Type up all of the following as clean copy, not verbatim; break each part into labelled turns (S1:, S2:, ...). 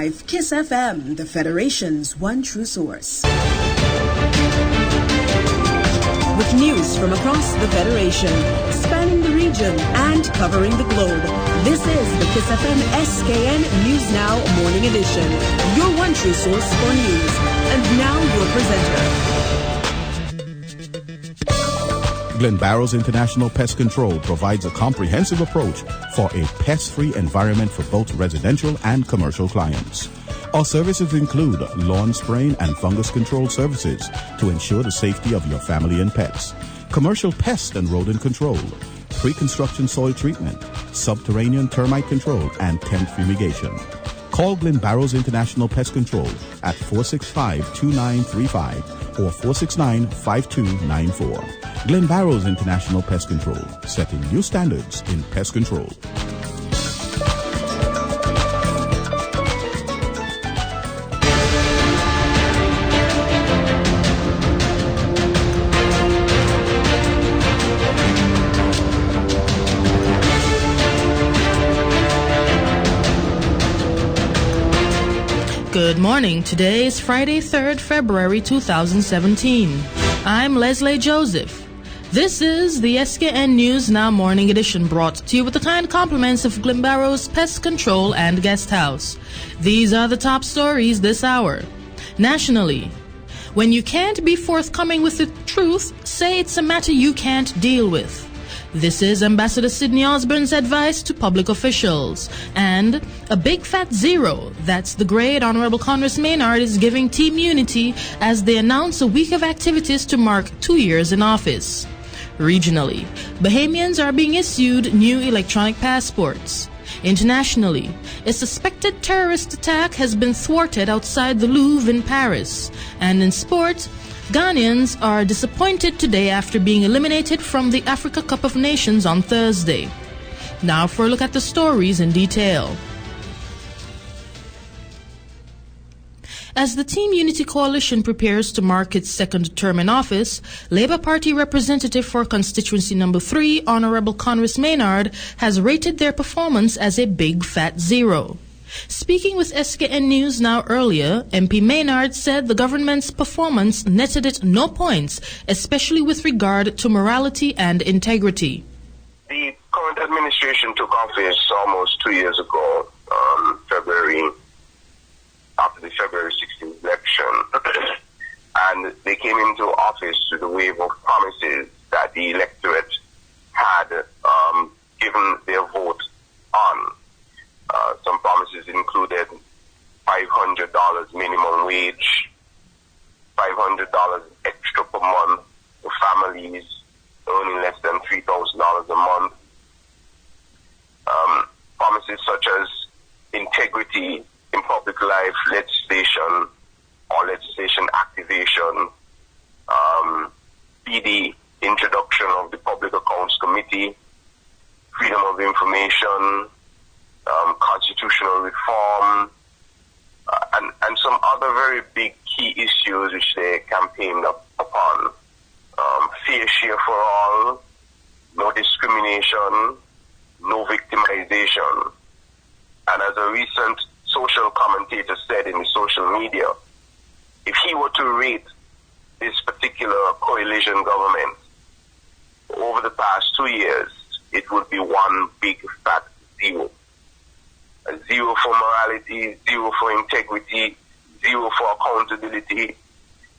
S1: Kiss FM, the Federation's one true source. With news from across the Federation, spanning the region and covering the globe, this is the Kiss FM SKN News Now Morning Edition, your one true source for news. And now your presenter.
S2: Glen Barrows International Pest Control provides a comprehensive approach for a pest-free environment for both residential and commercial clients. Our services include lawn spraying and fungus control services to ensure the safety of your family and pets, commercial pest and rodent control, pre-construction soil treatment, subterranean termite control, and tent fumigation. Call Glen Barrows International Pest Control at 465-2935 or 469-5294. Glen Barrows International Pest Control, setting new standards in pest control.
S3: Good morning. Today is Friday, 3rd February 2017. I'm Leslie Joseph. This is the SKN News Now Morning Edition, brought to you with the kind compliments of Glen Barrows Pest Control and Guest House. These are the top stories this hour. Nationally, when you can't be forthcoming with the truth, say it's a matter you can't deal with. This is Ambassador Sidney Osborne's advice to public officials. And a big fat zero, that's the grade Honorable Congress Maynard is giving Team Unity as they announce a week of activities to mark 2 years in office. Regionally, Bahamians are being issued new electronic passports. Internationally, a suspected terrorist attack has been thwarted outside the Louvre in Paris. And in sports, Ghanaians are disappointed today after being eliminated from the Africa Cup of Nations on Thursday. Now for a look at the stories in detail. As the Team Unity Coalition prepares to mark its second term in office, Labour Party representative for constituency number 3, Honourable Congress Maynard, has rated their performance as a big fat zero. Speaking with SKN News Now earlier, MP Maynard said the government's performance netted it no points, especially with regard to morality and integrity.
S4: The current administration took office almost 2 years ago, after the February 16th election, and they came into office with a wave of promises that the electorate had given their vote on. Some promises included $500 minimum wage, $500 extra per month for families earning less than $3,000 a month. Promises such as integrity in public life legislation or legislation activation, speedy introduction of the Public Accounts Committee, freedom of information, constitutional reform, and some other very big key issues which they campaigned upon. Fair share for all, no discrimination, no victimization. And as a recent social commentator said in the social media, if he were to rate this particular coalition government over the past 2 years, it would be one big fat zero. A zero for morality, zero for integrity, zero for accountability,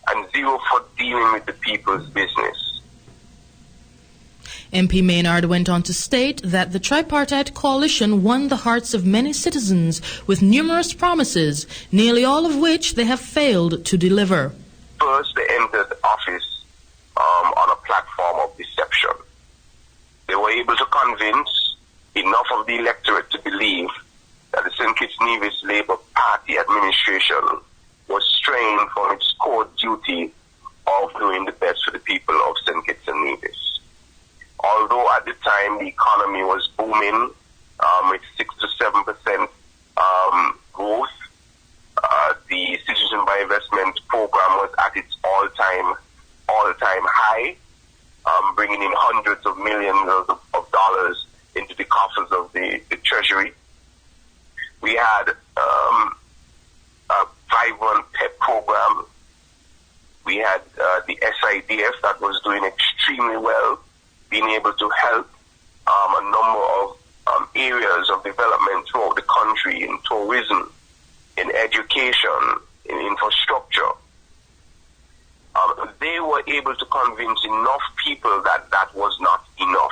S4: and zero for dealing with the people's business.
S3: MP Maynard went on to state that the tripartite coalition won the hearts of many citizens with numerous promises, nearly all of which they have failed to deliver.
S4: First, they entered office on a platform of deception. They were able to convince enough of the electorate to believe that the St. Kitts Nevis Labour Party administration was straying from its core duty of doing the best for the people of St. Kitts and Nevis. Although at the time the economy was booming with 6 to 7% growth, the Citizen by Investment program was at its all-time high, bringing in hundreds of millions of dollars into the coffers of the Treasury. We had USIDF that was doing extremely well, being able to help a number of areas of development throughout the country in tourism, in education, in infrastructure. They were able to convince enough people that that was not enough,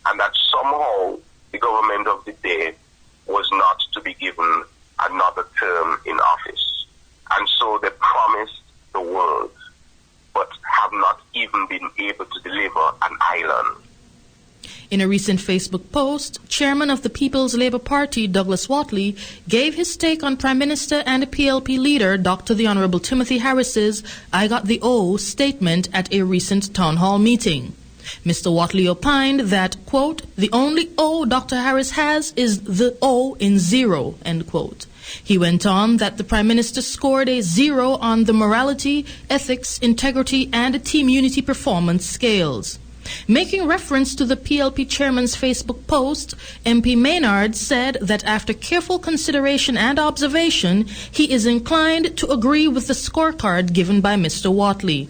S4: and that somehow the government of the day was not to be given another term in office. And so they promised the world, but have not even been able to deliver an island.
S3: In a recent Facebook post, Chairman of the People's Labour Party, Douglas Whatley, gave his take on Prime Minister and PLP leader, Dr. the Honourable Timothy Harris's "I got the O" statement at a recent town hall meeting. Mr. Whatley opined that, quote, "the only O Dr. Harris has is the O in zero," end quote. He went on that the Prime Minister scored a 0 on the morality, ethics, integrity, and team unity performance scales. Making reference to the PLP chairman's Facebook post, MP Maynard said that after careful consideration and observation, he is inclined to agree with the scorecard given by Mr. Whatley.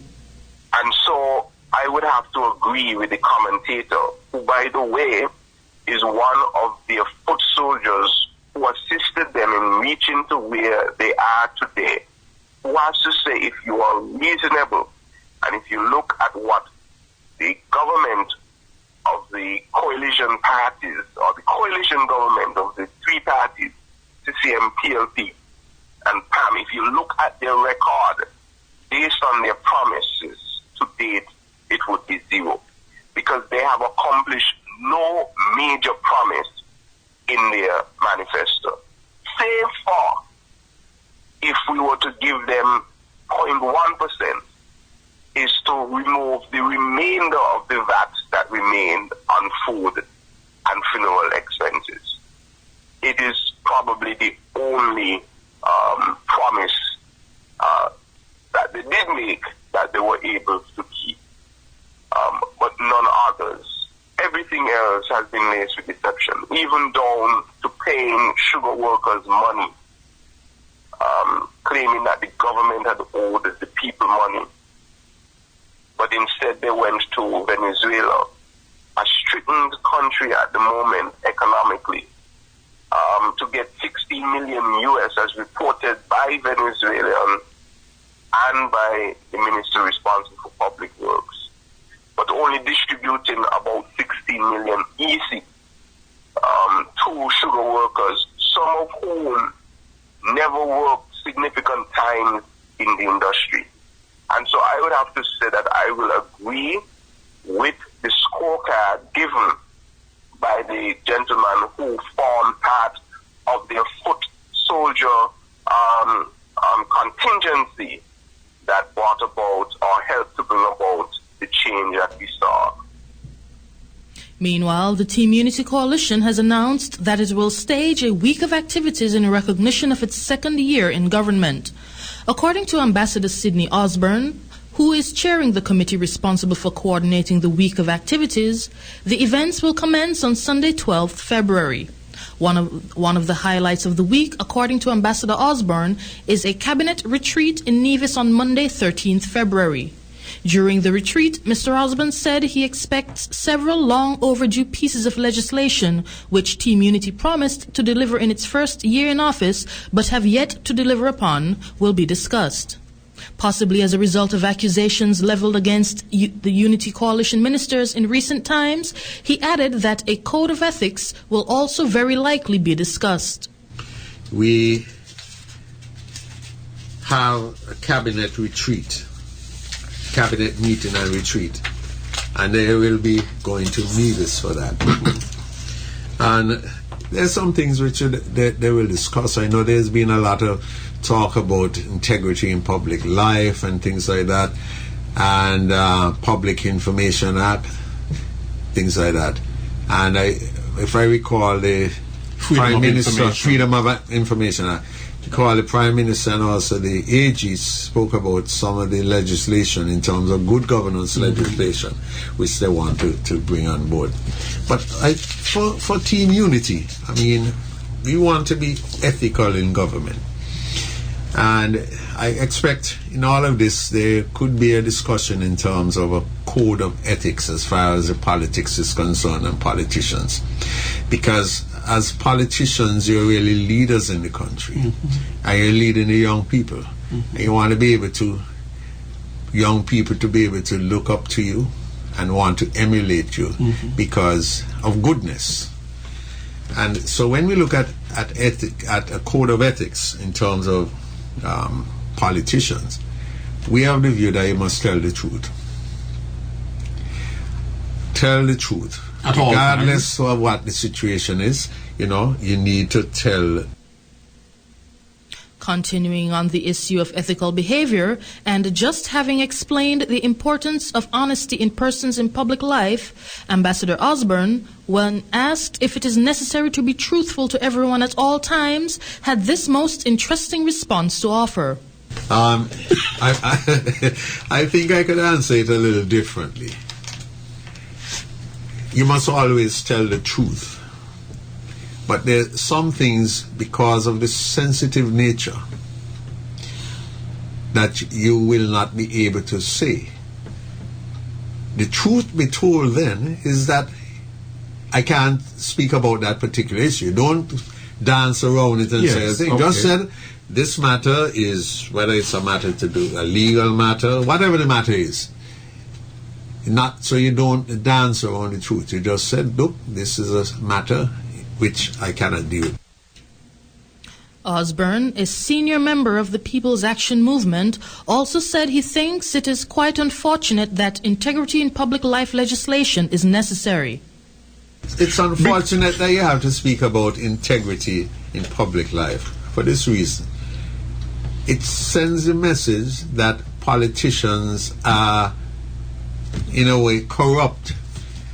S4: And so I would have to agree with the commentator, who, by the way, is one of their foot soldiers who assisted them in reaching to where they are today, who has to say, if you are reasonable, and if you look at what the government of the coalition parties, or the coalition government of the three parties, CCM, PLP, and PAM, if you look at their record, based on their promises to date, it would be 0. Because they have accomplished no major promise in their manifesto. Save for, if we were to give them 0.1%, is to remove the remainder of the VAT that remained on food and funeral expenses. It is probably the only promise that they did make that they were able to keep, but none others. Everything else has been laced with deception, even down to paying sugar workers money, claiming that the government had owed the people money. But instead they went to Venezuela, a stricken country at the moment economically, to get $60 million US as reported by Venezuelan and by the minister responsible for public works, but only distributing about 16 million EC to sugar workers, some of whom never worked significant time in the industry. And so I would have to say that I will agree with the scorecard given by the gentleman who formed part of their foot soldier contingency that brought about or helped to bring about the change that we saw.
S3: Meanwhile, the Team Unity Coalition has announced that it will stage a week of activities in recognition of its second year in government. According to Ambassador Sidney Osborne, who is chairing the committee responsible for coordinating the week of activities, the events will commence on Sunday, 12th February. One of the highlights of the week, according to Ambassador Osborne, is a cabinet retreat in Nevis on Monday, 13th February. During the retreat, Mr. Osborne said he expects several long overdue pieces of legislation which Team Unity promised to deliver in its first year in office but have yet to deliver upon will be discussed. Possibly as a result of accusations leveled against the Unity Coalition ministers in recent times, he added that a code of ethics will also very likely be discussed.
S5: We have a cabinet retreat, cabinet meeting and retreat, and they will be going to Nevis for that. And there's some things which they will discuss. I know there's been a lot of talk about integrity in public life and things like that, and Public Information Act, things like that. And if I recall, the Prime Minister, Freedom of Information Act, the Prime Minister and also the AG spoke about some of the legislation in terms of good governance legislation, which they want to bring on board. But for Team Unity, I mean, we want to be ethical in government. And I expect in all of this there could be a discussion in terms of a code of ethics as far as the politics is concerned and politicians. Because as politicians, you're really leaders in the country. And you're leading the young people. And you want to be able to, young people to be able to look up to you and want to emulate you because of goodness. And so when we look at a code of ethics in terms of politicians, we have the view that you must tell the truth. Tell the truth. Regardless of what the situation is, you need to tell.
S3: Continuing on the issue of ethical behavior, and just having explained the importance of honesty in persons in public life, Ambassador Osborne, when asked if it is necessary to be truthful to everyone at all times, had this most interesting response to offer.
S5: I think I could answer it a little differently. You must always tell the truth. But there are some things, because of the sensitive nature, that you will not be able to say. The truth be told then is that I can't speak about that particular issue. Don't dance around it and say a thing. Okay. Just said, this matter is, whether it's a matter to do, a legal matter, whatever the matter is. Not so you don't dance around the truth. You just said, look, this is a matter which I cannot deal with.
S3: Osborne, a senior member of the People's Action Movement, also said he thinks it is quite unfortunate that integrity in public life legislation is necessary.
S5: It's unfortunate that you have to speak about integrity in public life for this reason. It sends a message that politicians are, in a way, corrupt.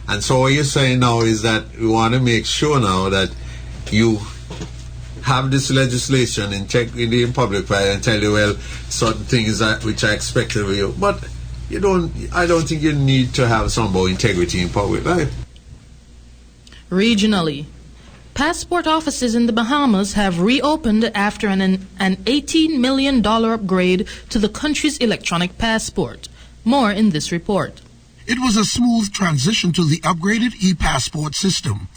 S5: And so what you're saying now is that we want to make sure now that you have this legislation integrity in public life and tell you, well, certain things which are expected of you. But I don't think you need to have some about integrity in public life.
S3: Regionally, passport offices in the Bahamas have reopened after an $18 million upgrade to the country's electronic passport. More in this report.
S6: It was a smooth transition to the upgraded e-passport system.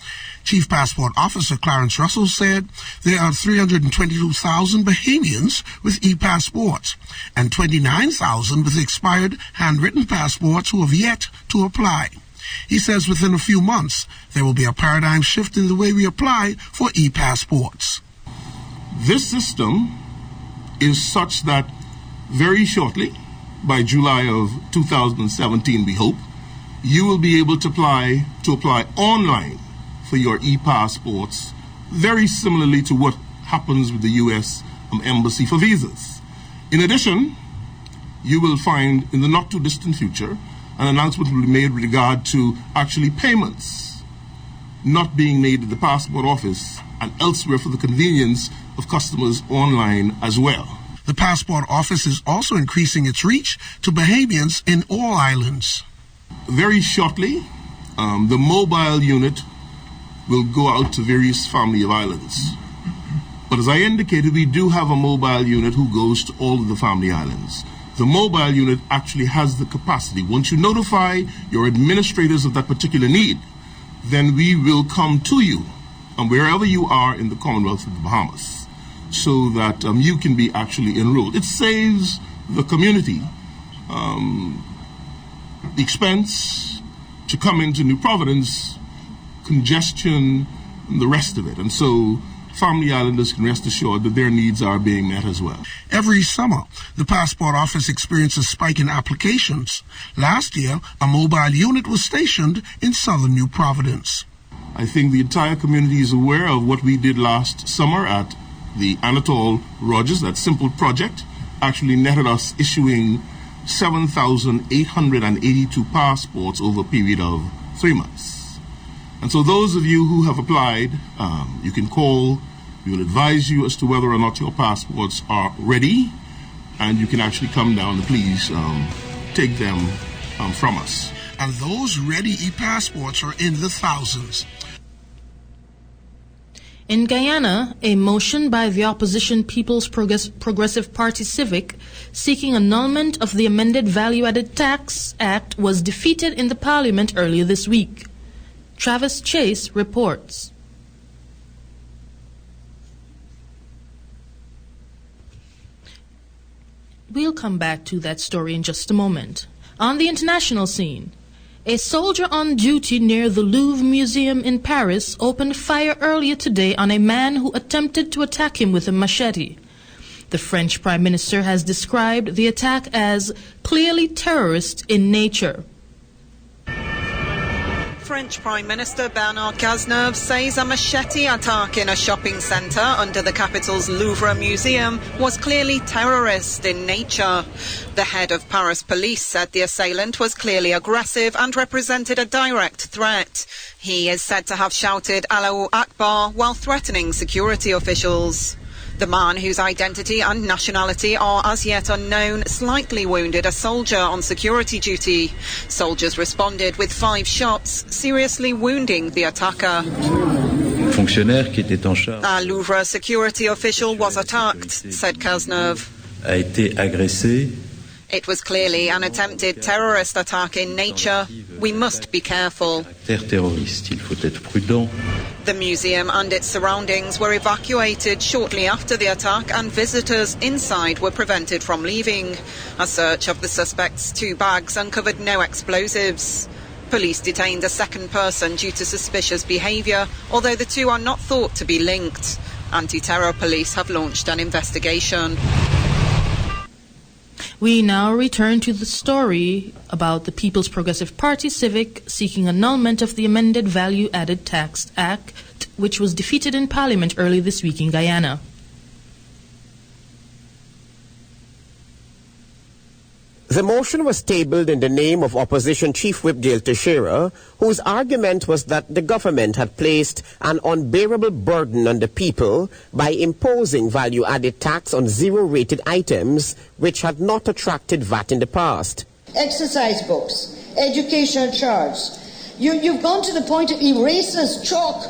S6: Chief Passport Officer Clarence Russell said there are 322,000 Bahamians with e-passports and 29,000 with expired handwritten passports who have yet to apply. He says within a few months there will be a paradigm shift in the way we apply for e-passports.
S7: This system is such that very shortly, by July of 2017, we hope, you will be able to apply online for your e-passports, very similarly to what happens with the U.S. Embassy for visas. In addition, you will find in the not too distant future an announcement will be made with regard to actually payments not being made at the passport office and elsewhere for the convenience of customers online as well.
S6: The passport office is also increasing its reach to Bahamians in all islands.
S7: Very shortly, the mobile unit will go out to various family of islands. But as I indicated, we do have a mobile unit who goes to all of the family islands. The mobile unit actually has the capacity. Once you notify your administrators of that particular need, then we will come to you and wherever you are in the Commonwealth of the Bahamas, so that you can be actually enrolled. It saves the community the expense to come into New Providence, congestion, and the rest of it. And so family islanders can rest assured that their needs are being met as well.
S6: Every summer, the passport office experiences a spike in applications. Last year, a mobile unit was stationed in southern New Providence.
S7: I think the entire community is aware of what we did last summer at the Anatole Rogers. That simple project actually netted us issuing 7,882 passports over a period of 3 months. And so those of you who have applied, you can call. We will advise you as to whether or not your passports are ready, and you can actually come down and please take them from us.
S6: And those ready e-passports are in the thousands.
S3: In Guyana, a motion by the opposition People's Progressive Party Civic seeking annulment of the amended Value-Added Tax Act was defeated in the parliament earlier this week. Travis Chase reports. We'll come back to that story in just a moment. On the international scene, a soldier on duty near the Louvre Museum in Paris opened fire earlier today on a man who attempted to attack him with a machete. The French Prime Minister has described the attack as clearly terrorist in nature.
S8: French Prime Minister Bernard Cazeneuve says a machete attack in a shopping centre under the capital's Louvre Museum was clearly terrorist in nature. The head of Paris police said the assailant was clearly aggressive and represented a direct threat. He is said to have shouted Allahu Akbar while threatening security officials. The man, whose identity and nationality are as yet unknown, slightly wounded a soldier on security duty. Soldiers responded with 5 shots, seriously wounding the attacker. A Louvre security official was attacked, said Cazeneuve. It was clearly an attempted terrorist attack in nature. We must be careful. The museum and its surroundings were evacuated shortly after the attack, and visitors inside were prevented from leaving. A search of the suspect's 2 bags uncovered no explosives. Police detained a second person due to suspicious behaviour, although the 2 are not thought to be linked. Anti-terror police have launched an investigation.
S3: We now return to the story about the People's Progressive Party Civic seeking annulment of the amended Value-Added Tax Act, which was defeated in Parliament early this week in Guyana.
S9: The motion was tabled in the name of Opposition Chief Whip Dale Teixeira, whose argument was that the government had placed an unbearable burden on the people by imposing value-added tax on zero-rated items which had not attracted VAT in the past.
S10: Exercise books, educational charts. You've gone to the point of erasers, chalk,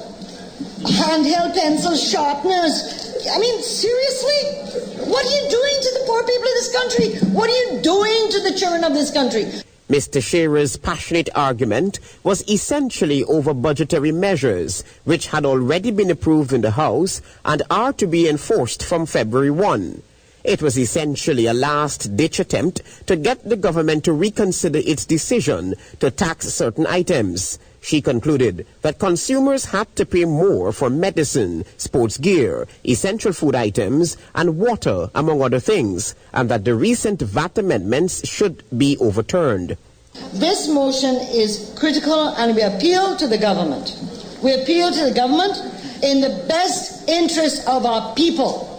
S10: handheld pencils, sharpeners. I mean, seriously? What are you doing to the poor people of this country? What are you doing to the children of this country?
S9: Mr. Shearer's passionate argument was essentially over budgetary measures which had already been approved in the House and are to be enforced from February 1. It was essentially a last-ditch attempt to get the government to reconsider its decision to tax certain items. She concluded that consumers had to pay more for medicine, sports gear, essential food items, and water, among other things, and that the recent VAT amendments should be overturned.
S10: This motion is critical, and we appeal to the government. We appeal to the government in the best interest of our people.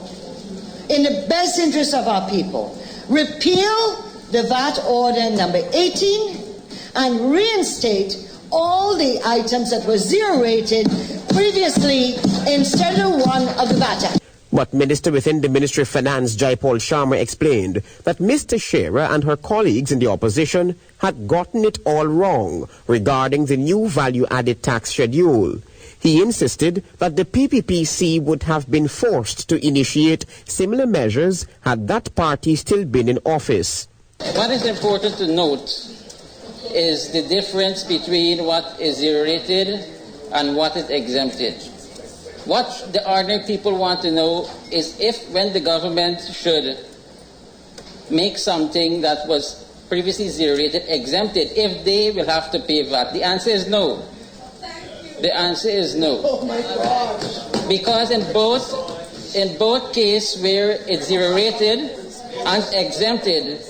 S10: In the best interest of our people. Repeal the VAT order number 18 and reinstate all the items that were zero-rated previously instead of one of the VAT Act.
S9: But Minister within the Ministry of Finance, Jaipal Sharma, explained that Mr. Shearer and her colleagues in the opposition had gotten it all wrong regarding the new value-added tax schedule. He insisted that the PPPC would have been forced to initiate similar measures had that party still been in office.
S11: What is important to note is the difference between what is zero-rated and what is exempted. What the ordinary people want to know is if, when the government should make something that was previously zero-rated exempted, if they will have to pay VAT. The answer is no. The answer is no.
S10: Oh my gosh.
S11: Because in both cases where it's zero-rated and exempted,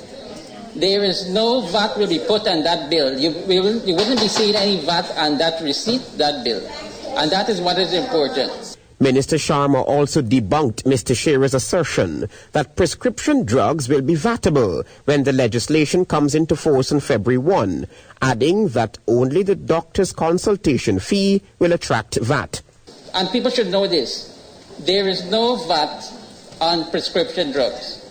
S11: there is no VAT will be put on that bill. You wouldn't be seeing any VAT on that receipt, that bill. And that is what is important.
S9: Minister Sharma also debunked Mr. Shearer's assertion that prescription drugs will be VATable when the legislation comes into force on February 1, adding that only the doctor's consultation fee will attract VAT.
S11: And people should know this. There is no VAT on prescription drugs.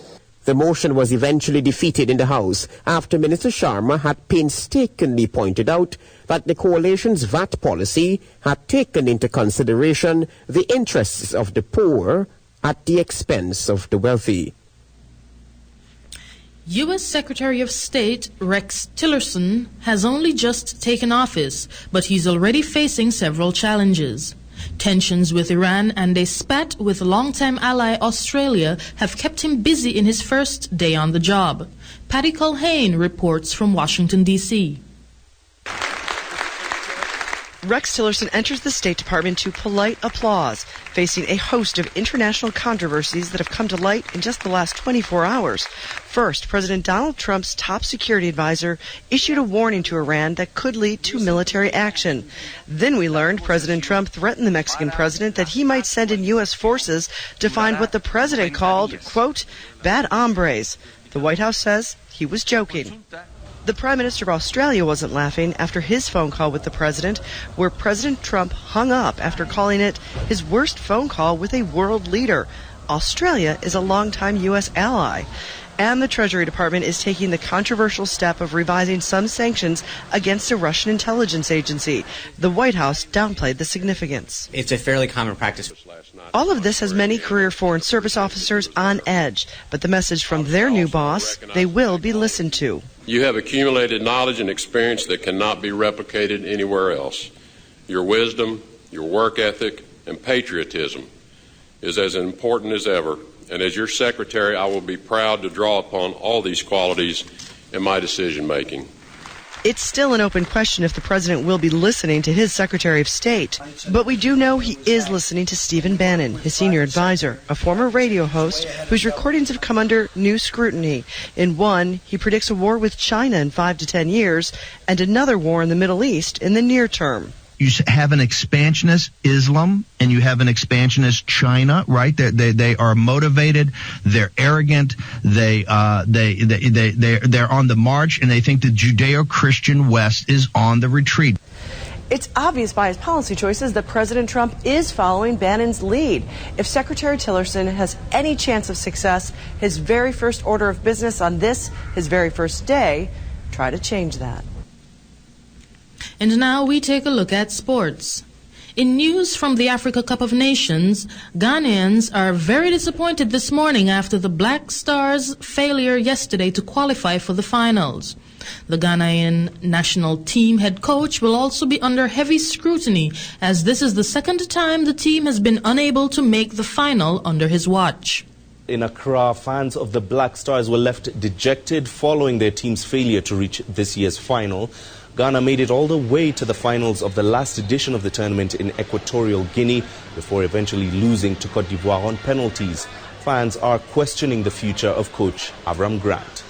S9: The motion was eventually defeated in the House after Minister Sharma had painstakingly pointed out that the coalition's VAT policy had taken into consideration the interests of the poor at the expense of the wealthy.
S3: U.S. Secretary of State Rex Tillerson has only just taken office, but he's already facing several challenges. Tensions with Iran and a spat with longtime ally Australia have kept him busy in his first day on the job. Patty Culhane reports from Washington, D.C.
S12: Rex Tillerson enters the State Department to polite applause, facing a host of international controversies that have come to light in just the last 24 hours. First, President Donald Trump's top security advisor issued a warning to Iran that could lead to military action. Then we learned President Trump threatened the Mexican president that he might send in U.S. forces to find what the president called, quote, bad hombres. The White House says he was joking. The Prime Minister of Australia wasn't laughing after his phone call with the president, where President Trump hung up after calling it his worst phone call with a world leader. Australia is a longtime U.S. ally. And the Treasury Department is taking the controversial step of revising some sanctions against a Russian intelligence agency. The White House downplayed the significance.
S13: It's a fairly common practice.
S12: All of this has many career Foreign Service officers on edge, but the message from their new boss, they will be listened to.
S14: You have accumulated knowledge and experience that cannot be replicated anywhere else. Your wisdom, your work ethic, and patriotism is as important as ever. And as your secretary, I will be proud to draw upon all these qualities in my decision making.
S12: It's still an open question if the president will be listening to his Secretary of State. But we do know he is listening to Stephen Bannon, his senior advisor, a former radio host whose recordings have come under new scrutiny. In one, he predicts a war with China in 5 to 10 years and another war in the Middle East in the near term.
S15: You have an expansionist Islam and you have an expansionist China, right? They are motivated, they're arrogant, they're on the march, and they think the Judeo-Christian West is on the retreat.
S12: It's obvious by his policy choices that President Trump is following Bannon's lead. If Secretary Tillerson has any chance of success, his very first order of business on this, his very first day, try to change that.
S3: And now we take a look at sports. In news from the Africa Cup of Nations, Ghanaians are very disappointed this morning after the Black Stars' failure yesterday to qualify for the finals. The Ghanaian national team head coach will also be under heavy scrutiny, as this is the second time the team has been unable to make the final under his watch.
S16: In Accra, fans of the Black Stars were left dejected following their team's failure to reach this year's final. Ghana made it all the way to the finals of the last edition of the tournament in Equatorial Guinea before eventually losing to Cote d'Ivoire on penalties. Fans are questioning the future of coach Avram Grant.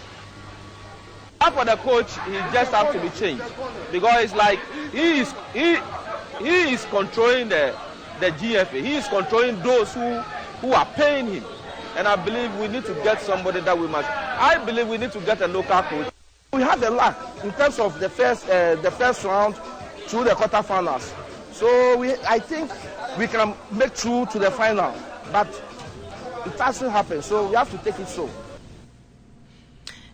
S17: For the coach, he just has to be changed because it's like he is controlling the GFA. He is controlling those who are paying him, and I believe we need to get somebody that we must. I believe we need to get a local coach. We have the luck in terms of the first round through the quarterfinals. So I think we can make through to the final, but it hasn't happened. So we have to take it slow.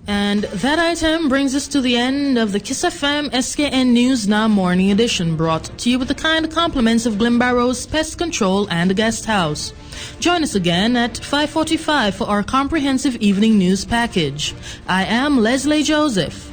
S3: And that item brings us to the end of the Kiss FM SKN News Now Morning Edition, brought to you with the kind compliments of Glen Barrow's Pest Control and Guest House. Join us again at 5:45 for our comprehensive evening news package. I am Leslie Joseph.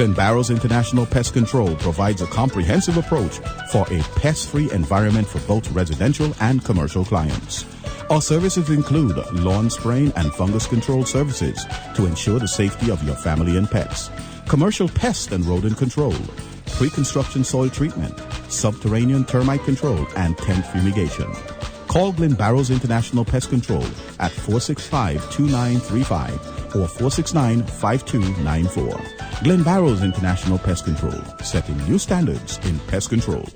S2: Glen Barrows International Pest Control provides a comprehensive approach for a pest-free environment for both residential and commercial clients. Our services include lawn spraying and fungus control services to ensure the safety of your family and pets, commercial pest and rodent control, pre-construction soil treatment, subterranean termite control, and tent fumigation. Call Glen Barrows International Pest Control at 465-2935 or 469-5294. Glen Barrows International Pest Control, setting new standards in pest control.